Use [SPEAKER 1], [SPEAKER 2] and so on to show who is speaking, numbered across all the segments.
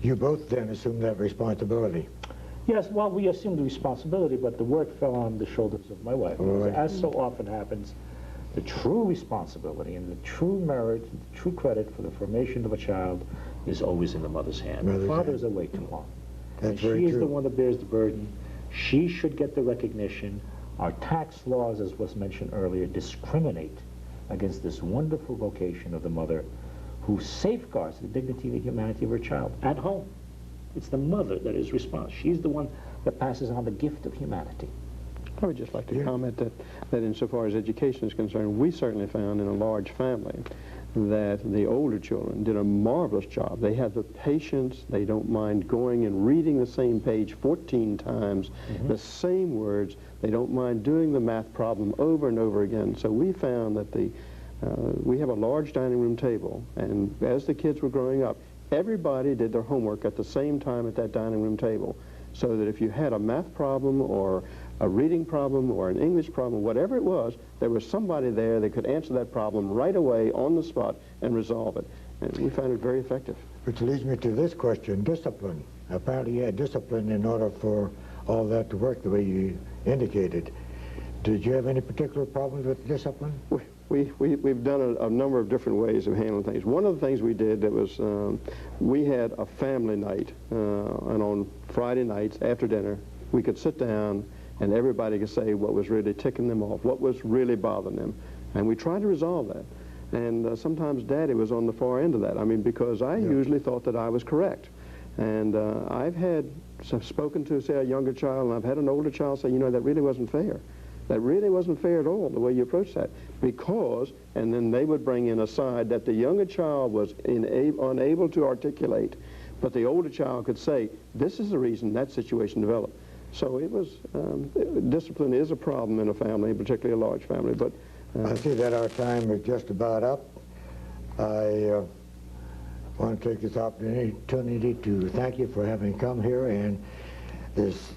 [SPEAKER 1] You both then assumed that responsibility.
[SPEAKER 2] Yes, well, we assumed the responsibility, but the work fell on the shoulders of my wife.
[SPEAKER 1] Right.
[SPEAKER 2] As so often happens, the true responsibility and the true merit, the true credit for the formation of a child is always in the mother's hand. The father is away too long.
[SPEAKER 1] That's
[SPEAKER 2] and
[SPEAKER 1] very
[SPEAKER 2] she is
[SPEAKER 1] true.
[SPEAKER 2] the one that bears the burden. She should get the recognition. Our tax laws, as was mentioned earlier, discriminate against this wonderful vocation of the mother who safeguards the dignity and the humanity of her child at home. It's the mother that is responsible. She's the one that passes on the gift of humanity.
[SPEAKER 3] I would just like to comment that insofar as education is concerned, we certainly found in a large family that the older children did a marvelous job. They have the patience. They don't mind going and reading the same page 14 times, the same words. They don't mind doing the math problem over and over again. So we found that we have a large dining room table, and as the kids were growing up, everybody did their homework at the same time at that dining room table, so that if you had a math problem or a reading problem or an English problem, whatever it was, there was somebody there that could answer that problem right away on the spot and resolve it. And we found it very effective.
[SPEAKER 1] Which leads me to this question, discipline. Apparently you had discipline in order for all that to work the way you indicated. Did you have any particular problems with discipline?
[SPEAKER 3] We've done a number of different ways of handling things. One of the things we did that was, we had a family night, and on Friday nights after dinner, we could sit down and everybody could say what was really ticking them off, what was really bothering them. And we tried to resolve that. And sometimes Daddy was on the far end of that. I mean, because I usually thought that I was correct. And I've spoken to, say, a younger child, and I've had an older child say, you know, that really wasn't fair. That really wasn't fair at all, the way you approached that. Because, and then they would bring in a side that the younger child was unable to articulate, but the older child could say, this is the reason that situation developed. So it was, discipline is a problem in a family, particularly a large family. But
[SPEAKER 1] I see that our time is just about up. I want to take this opportunity to thank you for having come here, and this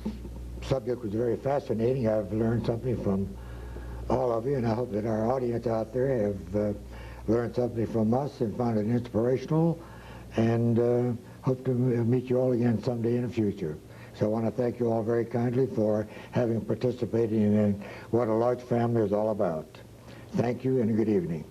[SPEAKER 1] subject was very fascinating. I've learned something from all of you, and I hope that our audience out there have learned something from us and found it inspirational, and hope to meet you all again someday in the future. So I want to thank you all very kindly for having participated in what a large family is all about. Thank you and good evening.